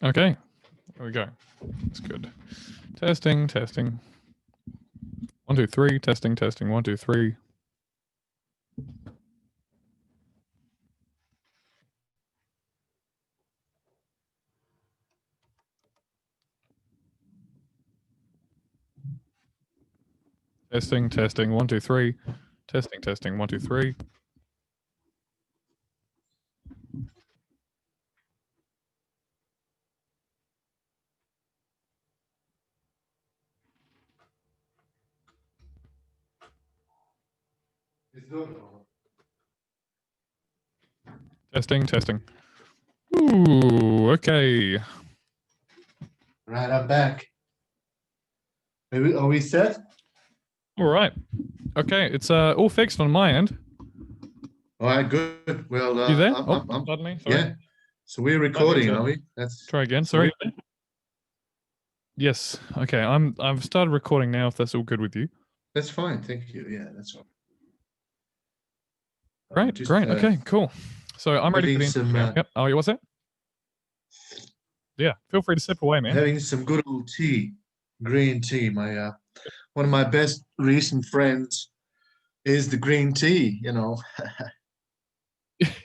Okay, there we go. That's good. Testing, testing. 1, 2, 3. Testing, testing. 1, 2, 3. Testing, testing. 1, 2, 3. Testing, testing. 1, 2, 3. Testing, testing. Ooh, okay. Right, I'm back. Are we set? All right. Okay, it's all fixed on my end. All right, good. Well, You there? Pardon me. Sorry. Yeah. So we're recording, are we? Try again. Sorry. Yes. Okay. I've started recording now. If that's all good with you. That's fine. Thank you. Yeah, that's all. Great. Great. Okay. Cool. So I'm ready for the interview now. Yep. Oh, what's that? Yeah. Feel free to sip away, man. Having some good old tea, green tea. My one of my best recent friends is the green tea. You know.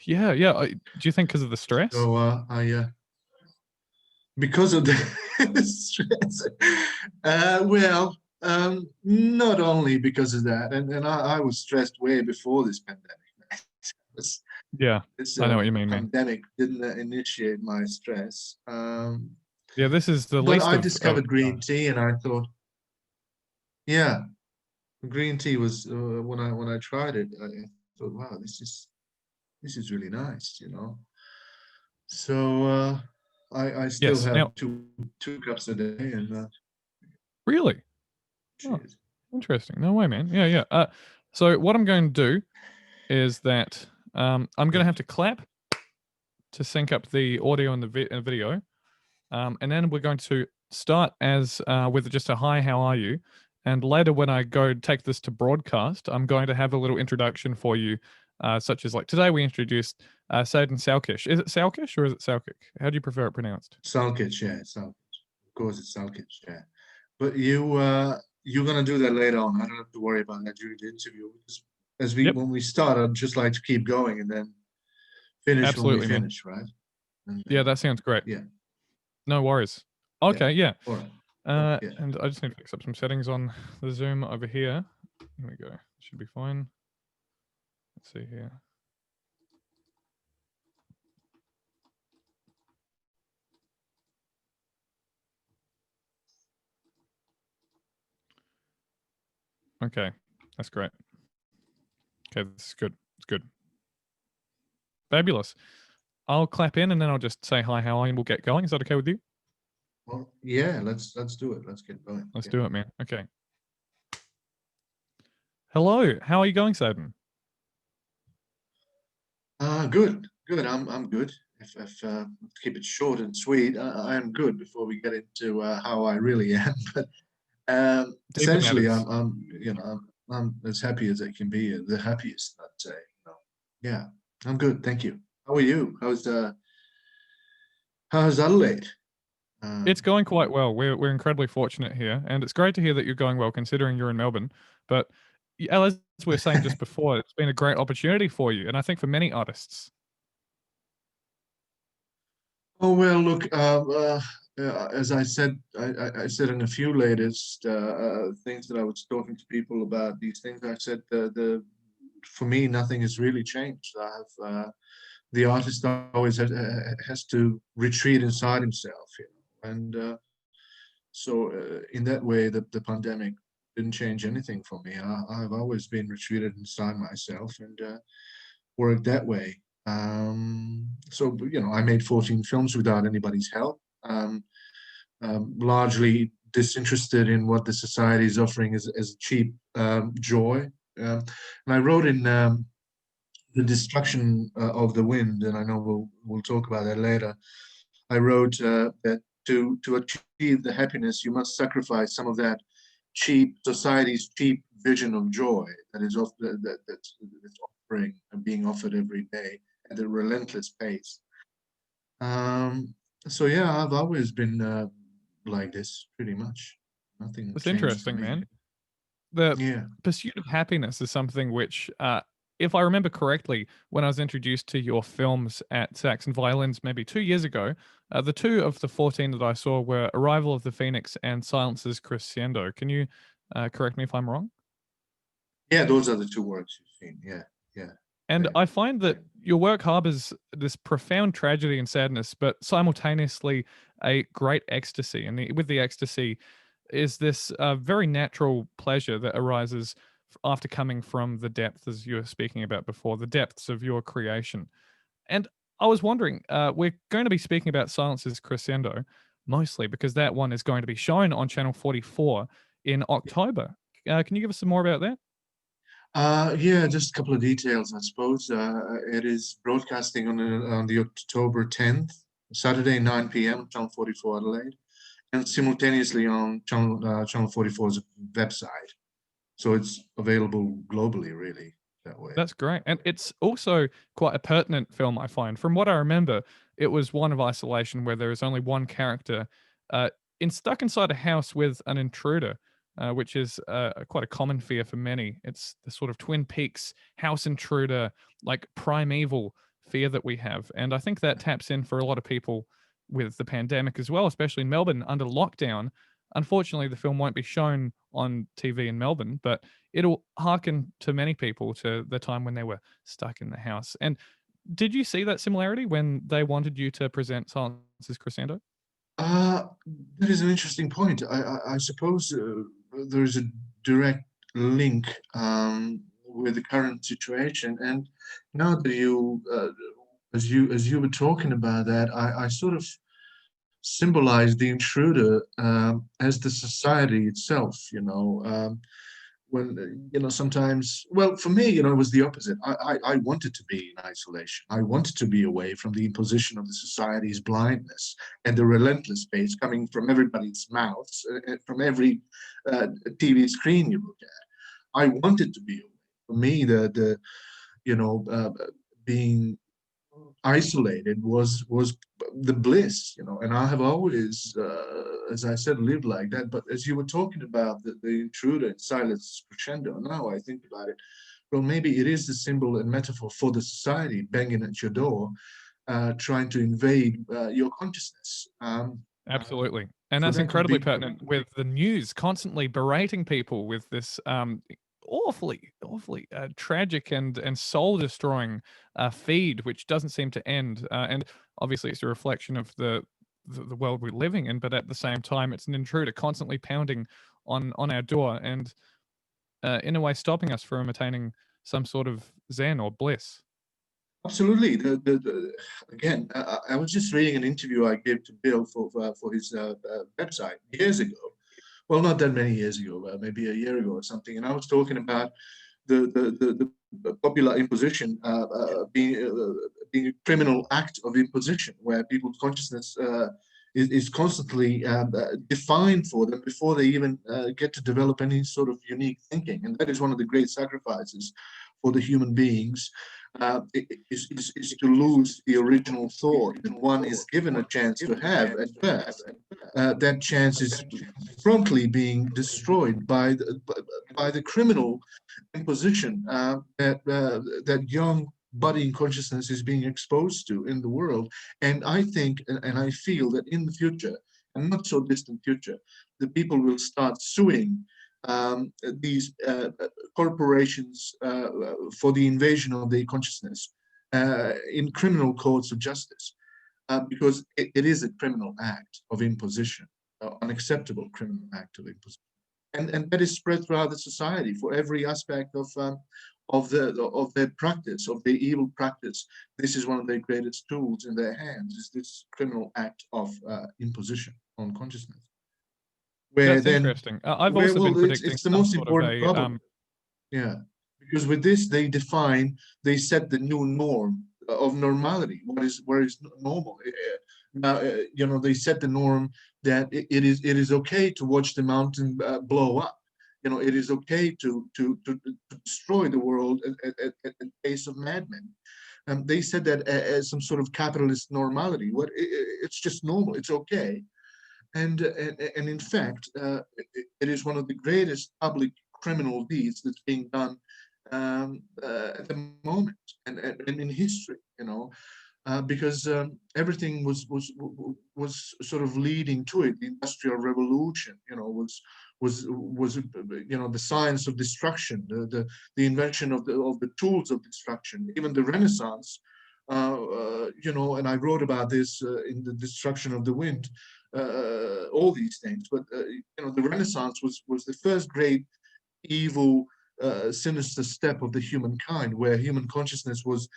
Yeah. Yeah. Do you think because of the stress? So because of the stress. Well, not only because of that, and I was stressed way before this pandemic. Yeah, I know what you mean, man. Pandemic didn't initiate my stress. Yeah, this is the but least. I discovered green tea, and I thought, yeah, green tea was when I tried it. I thought, wow, this is really nice, you know. So I still have now, two cups a day, and really, oh, interesting. No way, man. Yeah, yeah. So what I'm going to do is that I'm going to have to clap to sync up the audio and the video, and then we're going to start as with just a hi, how are you? And later, when I go take this to broadcast, I'm going to have a little introduction for you, such as like today we introduced Saidin Salkic. Is it Salkic or is it Salkic? How do you prefer it pronounced? Salkic, yeah, Salkic. Of course, it's Salkic, yeah. But you're gonna do that later on. I don't have to worry about that during the interview. When we start, I'd just like to keep going and then finish Absolutely, when we finish, man. right? And, yeah, that sounds great. Yeah. No worries. Okay, yeah. All right. Yeah. And I just need to fix up some settings on the Zoom over here. Here we go. Should be fine. Let's see here. Okay, that's great. Okay, this is good. It's good. Fabulous. I'll clap in and then I'll just say hi, how are you? We'll get going. Is that okay with you? Well, yeah, let's do it. Let's get going. Let's do it, man. Okay. Hello. How are you going, Saidin? Good. I'm good. If keep it short and sweet, I am good before we get into how I really am. But essentially, I'm as happy as I can be, the happiest, I'd say. You know. Yeah, I'm good. Thank you. How are you? How's Adelaide? It's going quite well. We're incredibly fortunate here, and it's great to hear that you're going well, considering you're in Melbourne. But as we were saying just before, it's been a great opportunity for you, and I think for many artists. Oh well, look. As I said, I said in a few latest things that I was talking to people about these things. I said the for me nothing has really changed. I have the artist always has to retreat inside himself, you know? And so in that way, the pandemic didn't change anything for me. I've always been retreated inside myself and worked that way. So you know, I made 14 films without anybody's help. Largely disinterested in what the society is offering as cheap joy. And I wrote in The Destruction of the Wind, and I know we'll talk about that later. I wrote that to achieve the happiness, you must sacrifice some of that cheap society's cheap vision of joy that's offering and being offered every day at a relentless pace. So yeah, I've always been like this, pretty much. Nothing It's changed for interesting, me. man. The Yeah. pursuit of happiness is something which, if I remember correctly, when I was introduced to your films at Sax and Violins maybe 2 years ago, the 2 of the 14 that I saw were Arrival of the Phoenix and Silence's Crescendo. Can you, correct me if I'm wrong? Yeah, those are the two works you've seen. Yeah, yeah, And they, I find they, that your work harbors this profound tragedy and sadness, but simultaneously a great ecstasy. And with the ecstasy is this very natural pleasure that arises after coming from the depth, as you were speaking about before, the depths of your creation. And I was wondering, we're going to be speaking about Silence's Crescendo mostly because that one is going to be shown on Channel 44 in October. Can you give us some more about that? Yeah, just a couple of details, I suppose. It is broadcasting on the October 10th, Saturday, 9 p.m., Channel 44 Adelaide, and simultaneously on Channel 44's website. So it's available globally, really, that way. That's great. And it's also quite a pertinent film, I find. From what I remember, it was one of isolation where there is only one character uh, stuck inside a house with an intruder, which is quite a common fear for many. It's the sort of Twin Peaks house intruder, like primeval fear that we have. And I think that taps in for a lot of people with the pandemic as well, especially in Melbourne under lockdown. Unfortunately, the film won't be shown on TV in Melbourne, but it'll hearken to many people to the time when they were stuck in the house. And did you see that similarity when they wanted you to present Silence's Crescendo? Uh, that is an interesting point. I suppose there is a direct link with the current situation. And now that as you were talking about that, I sort of symbolize the intruder as the society itself. When sometimes, well, for me, it was the opposite. I wanted to be in isolation. I wanted to be away from the imposition of the society's blindness and the relentless pace coming from everybody's mouths, from every TV screen you look at. I wanted to be away. For me, the you know being isolated was the bliss, and I have always, as I said, lived like that. But as you were talking about the intruder in Silence Crescendo, now I think about it, well, maybe it is the symbol and metaphor for the society banging at your door, trying to invade your consciousness. Absolutely. And So that's that could incredibly be. pertinent with the news constantly berating people with this awfully tragic and soul destroying feed, which doesn't seem to end. And obviously, it's a reflection of the world we're living in, but at the same time, it's an intruder constantly pounding on our door and in a way stopping us from attaining some sort of zen or bliss. Absolutely. Again, I was just reading an interview I gave to Bill for his website years ago. Well, not that many years ago, maybe a year ago or something. And I was talking about the popular imposition being a criminal act of imposition, where people's consciousness is constantly defined for them before they even get to develop any sort of unique thinking. And that is one of the great sacrifices for the human beings, is to lose the original thought. And one is given a chance to have at birth, that chance is promptly being destroyed by the criminal imposition that young budding consciousness is being exposed to in the world. And I think and I feel that in the future, and not so distant future, the people will start suing these corporations for the invasion of their consciousness in criminal courts of justice, because it is a criminal act of imposition, unacceptable criminal act of imposition, and that is spread throughout the society for every aspect of their practice, of their evil practice. This is one of their greatest tools in their hands, is this criminal act of imposition on consciousness. Where That's then, interesting. I've where also been well, predicting it's the some most sort of important a problem. Yeah, because with this they set the new norm of normality. Where is normal? Now, they set the norm that it is okay to watch the mountain blow up. It is okay to destroy the world at the pace of madmen. they said that as some sort of capitalist normality. It's just normal. It's okay. And in fact, it is one of the greatest public criminal deeds that's being done at the moment and in history. Because everything was sort of leading to it. The Industrial Revolution, was the science of destruction, the invention of the tools of destruction. Even the Renaissance, and I wrote about this in the Destruction of the Wind. All these things, but the Renaissance was the first great evil, sinister step of the humankind, where human consciousness was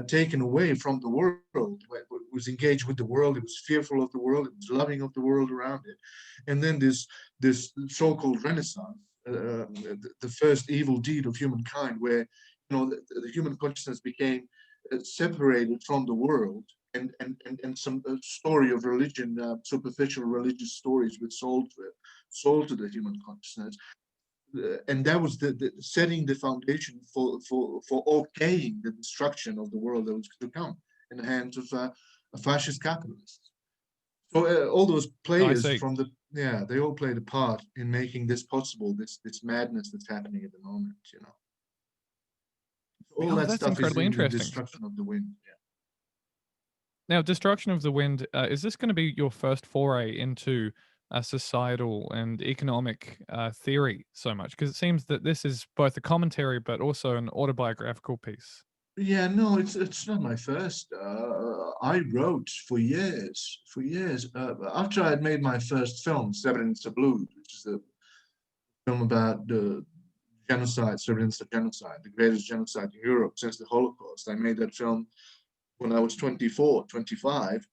taken away from the world, it was engaged with the world, it was fearful of the world, it was loving of the world around it. And then this so-called Renaissance, the first evil deed of humankind, where the human consciousness became separated from the world, and some story of religion, superficial religious stories were sold to the human consciousness. And that was the setting the foundation for okaying the destruction of the world that was to come in the hands of fascist capitalists. So all those players from they all played a part in making this possible, this madness that's happening at the moment. All that that's stuff is incredibly in the interesting. Destruction of the Wind. Now, Destruction of the Wind, is this going to be your first foray into societal and economic theory so much? Because it seems that this is both a commentary but also an autobiographical piece. Yeah, no, it's not my first. I wrote for years, after I had made my first film, Srebrenica Blues, which is a film about the genocide, Srebrenica genocide, the greatest genocide in Europe since the Holocaust. I made that film when I was 24, 25,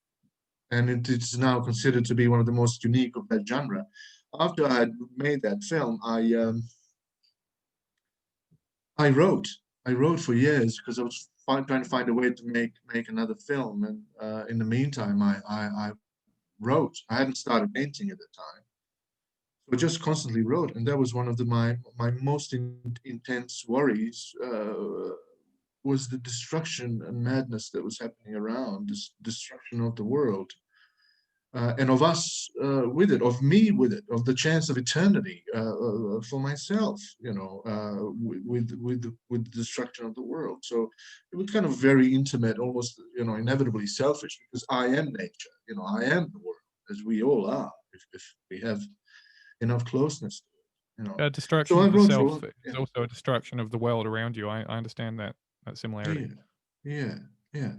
and it is now considered to be one of the most unique of that genre. After I had made that film, I wrote. I wrote for years because I was trying to find a way to make another film. And in the meantime, I wrote. I hadn't started painting at the time, so I just constantly wrote. And that was one of my most intense worries. Was the destruction and madness that was happening around, this destruction of the world. And of us with it, of me with it, of the chance of eternity for myself, with the destruction of the world. So it was kind of very intimate, almost, inevitably selfish, because I am nature, I am the world, as we all are, if we have enough closeness to it. So Destruction I of the wrote for a self lot. is also a destruction of the world around you. I understand that Yeah, similarity. yeah, yeah.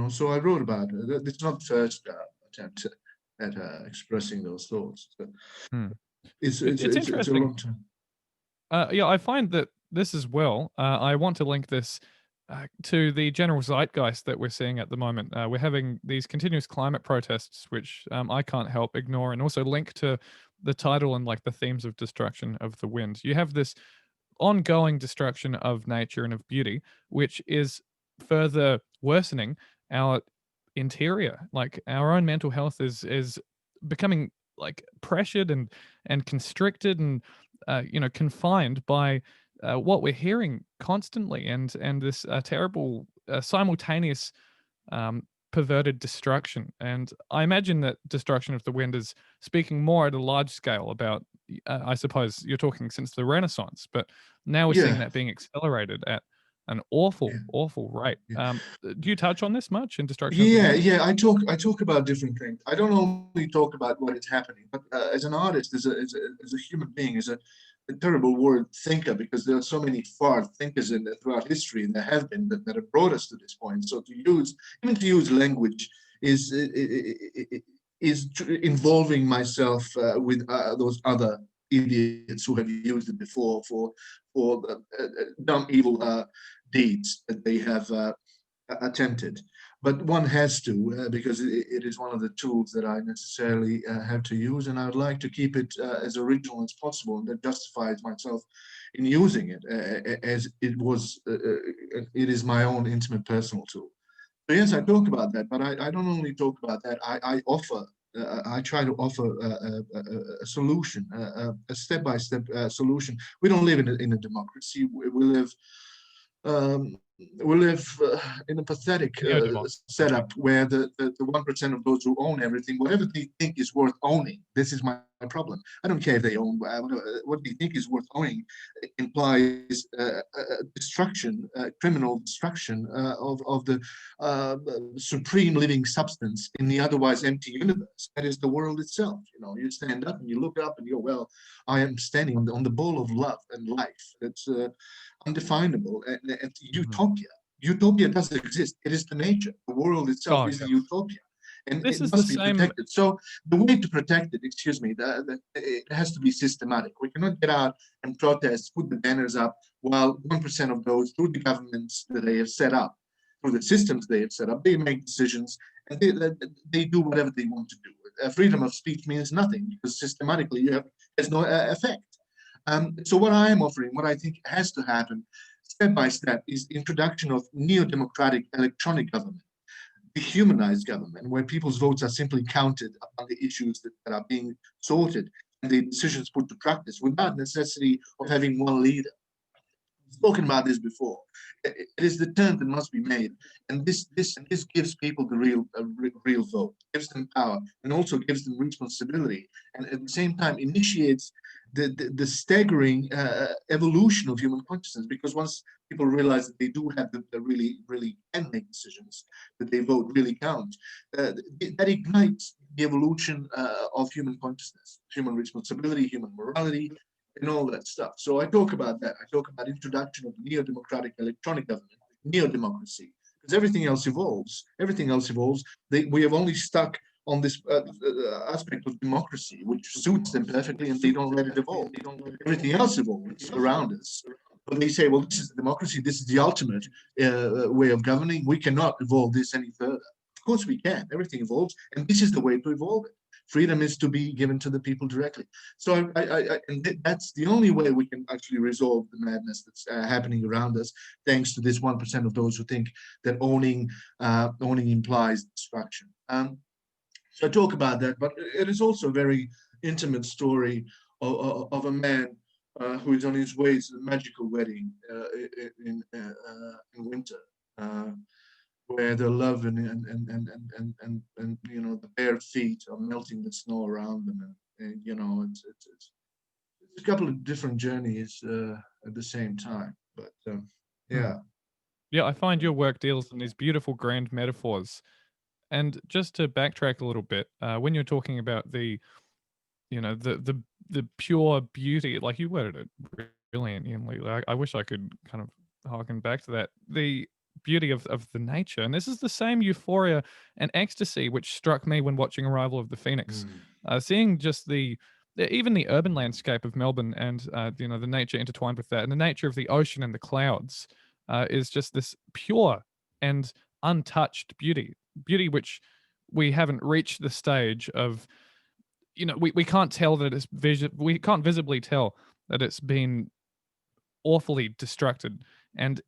So I wrote about it. It's not the first attempt at expressing those thoughts. But Hmm. It's it's a interesting. long time. Yeah, I find that this as well. I want to link this to the general zeitgeist that we're seeing at the moment. We're having these continuous climate protests, which I can't help ignore, and also link to the title and like the themes of destruction of the wind. You have this ongoing destruction of nature and of beauty, which is further worsening our interior. Like our own mental health is becoming like pressured and constricted and confined by what we're hearing constantly and this terrible simultaneous perverted destruction. And I imagine that Destruction of the Wind is speaking more at a large scale about, I suppose you're talking since the Renaissance, but now we're seeing Yeah, that being accelerated at an awful, yeah, awful rate. yeah. Do you touch on this much in Destruction of the Yeah, Wind? yeah. I talk about different things. I don't only talk about what is happening, but as an artist, as a human being, as a terrible word thinker, because there are so many far thinkers throughout history, and there have been that have brought us to this point. So to use language is involving myself with those other idiots who have used it before for dumb evil deeds that they have attempted. But one has to, because it is one of the tools that I necessarily have to use, and I would like to keep it as original as possible, and that justifies myself in using it as it is my own intimate personal tool. So yes, I talk about that, but I don't only talk about that. I try to offer a solution, a step-by-step solution. We don't live in a democracy. We live we live in a pathetic setup where the 1% of those who own everything, whatever they think is worth owning, this is my problem. I don't care if they own what they think is worth owning, implies destruction, criminal destruction of the supreme living substance in the otherwise empty universe. That is the world itself. You stand up and you look up and you go, well, I am standing on the ball of love and life. It's undefinable and utopia. Utopia doesn't exist. It is the nature. The world itself is a utopia, and this it must be protected. So the way to protect it, excuse me, it has to be systematic. We cannot get out and protest, put the banners up, while 1% of those, through the governments that they have set up, through the systems they have set up, they make decisions and they do whatever they want to do. Freedom of speech means nothing because systematically has no effect. So what I am offering, what I think has to happen step by step, is introduction of neo-democratic electronic government, dehumanized government, where people's votes are simply counted upon the issues that are being sorted and the decisions put to practice without necessity of having one leader. I've spoken about this before. It is the turn that must be made, and this gives people the real vote, gives them power, and also gives them responsibility, and at the same time initiates the staggering evolution of human consciousness. Because once people realize that they do have the really can make decisions, that they vote really count, that ignites the evolution of human consciousness, human responsibility, human morality, and all that stuff. So I talk about that. I talk about introduction of neo-democratic electronic government, neo-democracy, because everything else evolves. Everything else evolves. We have only stuck on this aspect of democracy, which suits them perfectly, and they don't let it evolve. Everything else evolves around us. But they say, well, this is democracy. This is the ultimate way of governing. We cannot evolve this any further. Of course we can. Everything evolves, and this is the way to evolve it. Freedom is to be given to the people directly. So and that's the only way we can actually resolve the madness that's happening around us, thanks to this 1% of those who think that owning implies destruction. So I talk about that, but it is also a very intimate story of a man who is on his way to the magical wedding in winter. Where the love and the bare feet are melting the snow around them, and it's a couple of different journeys at the same time. But yeah, I find your work deals in these beautiful grand metaphors. And just to backtrack a little bit, when you're talking about the pure beauty, like you worded it brilliantly. Like, I wish I could kind of harken back to that. The beauty of the nature. And this is the same euphoria and ecstasy which struck me when watching Arrival of the Phoenix. Seeing just even the urban landscape of Melbourne and the nature intertwined with that, and the nature of the ocean and the clouds is just this pure and untouched beauty which we haven't reached the stage of. We can't tell that it's we can't visibly tell that it's been awfully destructed. And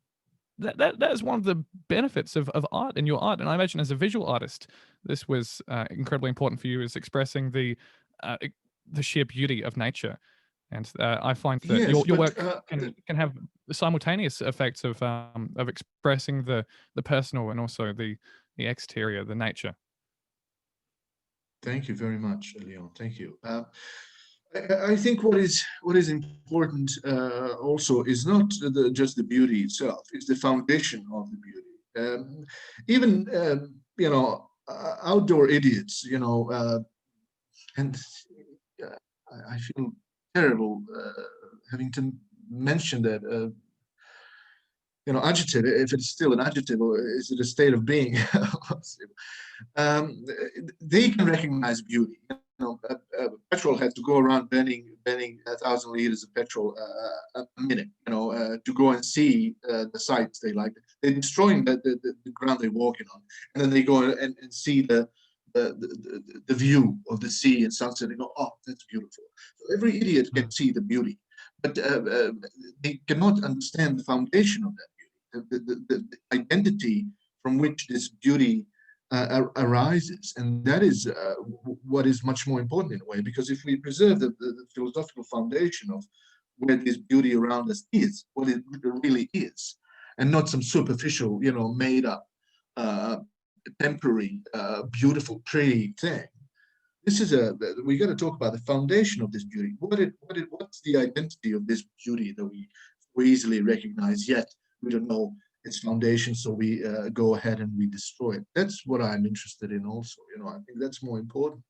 that is one of the benefits of art and your art. And I imagine as a visual artist, this was incredibly important for you, is expressing the sheer beauty of nature. And I find that yes, your work can have simultaneous effects of expressing the personal and also the exterior, the nature. Thank you very much, Leon. Thank you. I think what is important also is not just the beauty itself; it's the foundation of the beauty. Even outdoor idiots, and I feel terrible having to mention that. Adjective, if it's still an adjective, or is it a state of being? They can recognize beauty. Petrol had to go around burning 1,000 liters of petrol a minute, to go and see the sites they like. They're destroying the ground they're walking on, and then they go and see the view of the sea and sunset. They go, oh, that's beautiful. So every idiot can see the beauty, but they cannot understand the foundation of that beauty, the identity from which this beauty arises. And that is what is much more important in a way, because if we preserve the philosophical foundation of where this beauty around us is, what it really is, and not some superficial, made up, temporary, beautiful, pretty thing. This is we got to talk about the foundation of this beauty. What's the identity of this beauty that we easily recognize, yet we don't know its foundation, so we go ahead and we destroy it. That's what I'm interested in also. I think that's more important,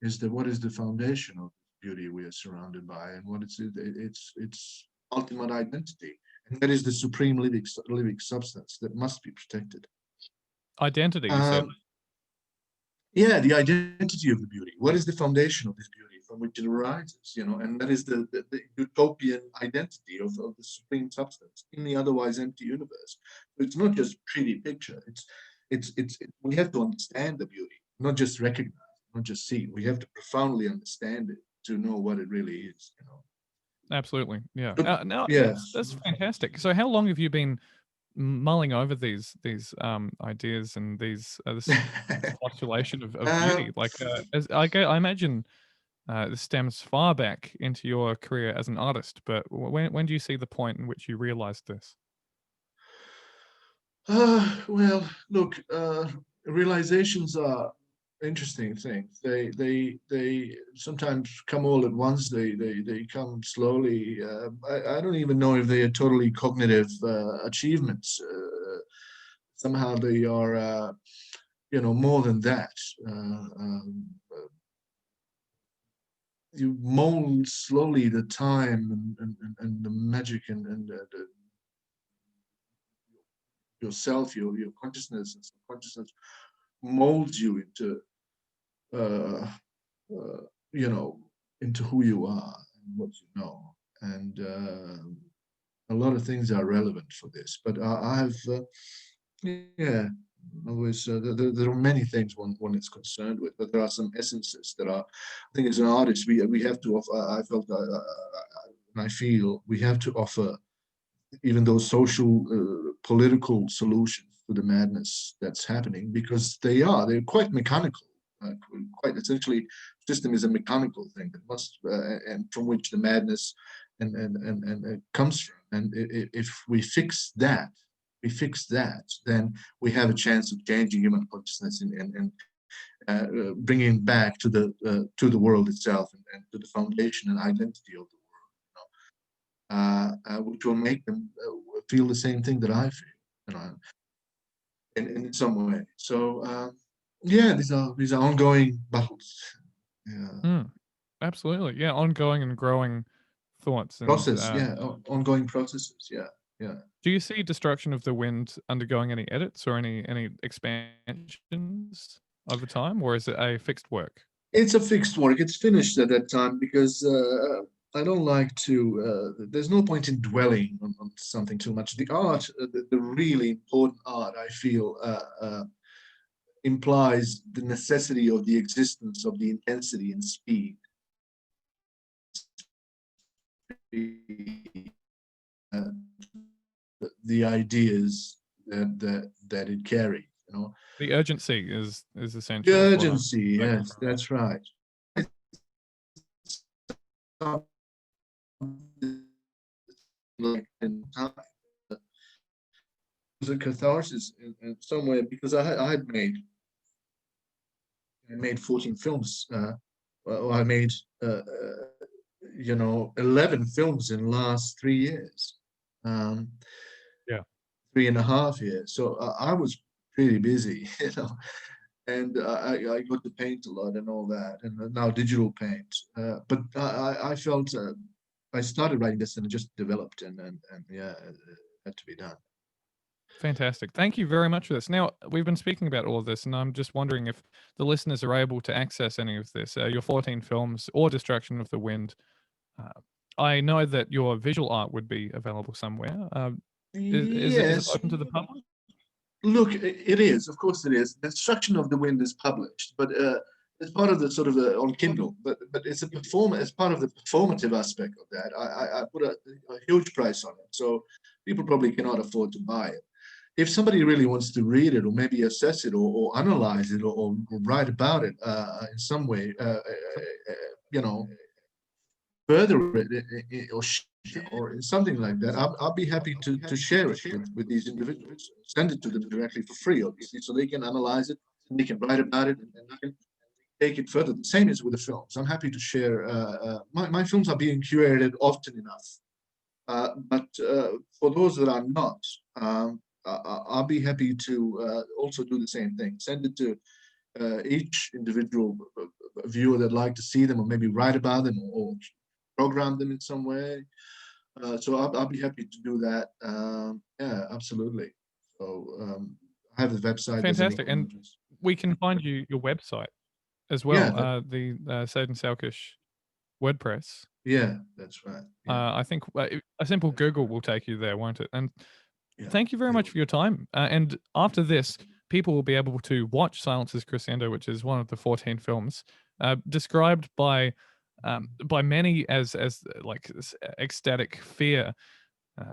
is that what is the foundation of beauty we are surrounded by, and what is its ultimate identity, and that is the supreme living substance that must be protected. Identity, you said. Yeah, the identity of the beauty. What is the foundation of this beauty from which it arises? And that is the utopian identity of the supreme substance in the otherwise empty universe. So it's not just a pretty picture. It's we have to understand the beauty, not just recognize, not just see. We have to profoundly understand it to know what it really is. Absolutely, yeah. Now, Yeah. that's fantastic. So, how long have you been mulling over these ideas and this postulation of beauty? Like, as I imagine, this stems far back into your career as an artist. But when do you see the point in which you realized this? Well, look, realizations are interesting things. They sometimes come all at once. They come slowly. I don't even know if they are totally cognitive achievements. Somehow they are, more than that. You mold slowly the time and the magic and yourself, your consciousness and subconsciousness molds you into uh, into who you are and what you know. And a lot of things are relevant for this. But I have, yeah, always there are many things one is concerned with, but there are some essences that are. I think as an artist, we have to offer. I felt, and I feel we have to offer even those social, political solutions to the madness that's happening, because they're quite mechanical. Quite essentially, system is a mechanical thing that must, and from which the madness and comes from. And if we fix that, then we have a chance of changing human consciousness and bringing back to the world itself, and to the foundation and identity of the world, which will make them feel the same thing that I feel, in some way. So yeah, these are ongoing battles. Yeah. Absolutely, yeah. Ongoing and growing thoughts, and Ongoing processes. Yeah. do you see Destruction of the Wind undergoing any edits or any expansions over time, or is it a fixed work? It's a fixed work. It's finished at that time, because I don't like to. There's no point in dwelling on something too much. The art, the really important art, I feel, implies the necessity of the existence of the intensity and speed. Uh, the ideas that it carries. The urgency is essential. The urgency, yes, that's right. It was a catharsis in some way, because I had made 14 films. Well, I made 11 films in the last 3 years. Yeah. 3.5 years. So I was pretty busy, and I got to paint a lot and all that, and now digital paint. But I felt I started writing this and it just developed, and yeah, it had to be done. Fantastic. Thank you very much for this. Now, we've been speaking about all of this, and I'm just wondering if the listeners are able to access any of this, your 14 films or Destruction of the Wind. I know that your visual art would be available somewhere. Is it Yes. open to the public? Look, it is. Of course, it is. The Destruction of the Wind is published, but it's part of the sort of on Kindle. But it's as part of the performative aspect of that. I put a huge price on it, so people probably cannot afford to buy it. If somebody really wants to read it, or maybe assess it, or analyze it, or write about it in some way, further it, or or something like that, I'll be happy to share it with these individuals. Send it to them directly for free, obviously, so they can analyze it and they can write about it, and they can take it further. The same is with the films. I'm happy to share. My films are being curated often enough, but for those that are not, I'll be happy to also do the same thing. Send it to each individual viewer that'd like to see them, or maybe write about them, or program them in some way. So I'll be happy to do that. Yeah, absolutely. So I have the website. Fantastic. And we can find your website as well, yeah, the Saidin Salkic WordPress. Yeah, that's right. Yeah. I think a simple Google will take you there, won't it? And Yeah. thank you very much for your time. And after this, people will be able to watch Silence's Crescendo, which is one of the 14 films described by many as like ecstatic fear.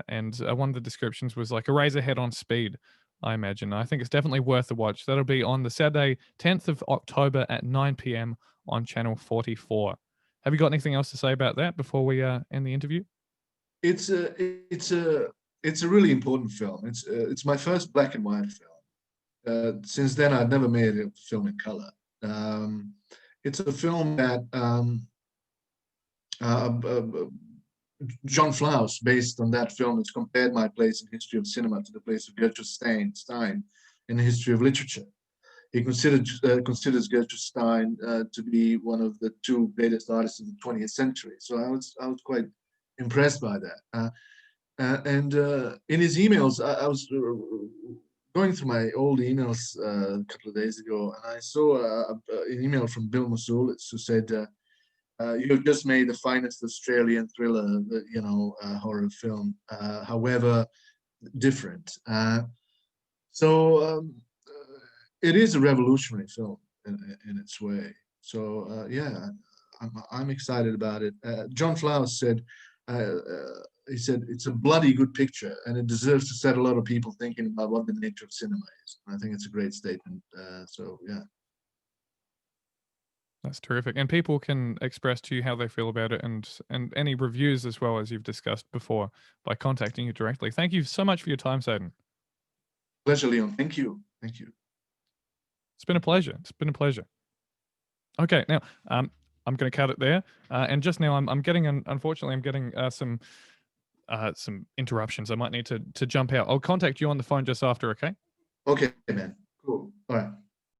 And one of the descriptions was like a razor head on speed, I imagine. I think it's definitely worth a watch. That'll be on the Saturday, 10th of October at 9 p.m. on channel 44. Have you got anything else to say about that before we end the interview? It's a really important film. It's my first black and white film. Since then, I've never made a film in color. It's a film that John Flaus, based on that film, has compared my place in history of cinema to the place of Gertrude Stein in the history of literature. He considers Gertrude Stein to be one of the two greatest artists of the 20th century. So I was quite impressed by that. And in his emails, I was going through my old emails a couple of days ago, and I saw an email from Bill Masulitz, who said, "You've just made the finest Australian thriller, horror film, however different." So it is a revolutionary film in its way. So yeah, I'm excited about it. John Flaus said, he said, "It's a bloody good picture, and it deserves to set a lot of people thinking about what the nature of cinema is." I think it's a great statement. So yeah. That's terrific. And people can express to you how they feel about it, and any reviews as well, as you've discussed before, by contacting you directly. Thank you so much for your time, Saidin. Pleasure, Leon. Thank you. Thank you. It's been a pleasure. It's been a pleasure. Okay, now I'm going to cut it there. And just now, I'm getting unfortunately, I'm getting some interruptions. I might need to jump out. I'll contact you on the phone just after. Okay. Okay, man.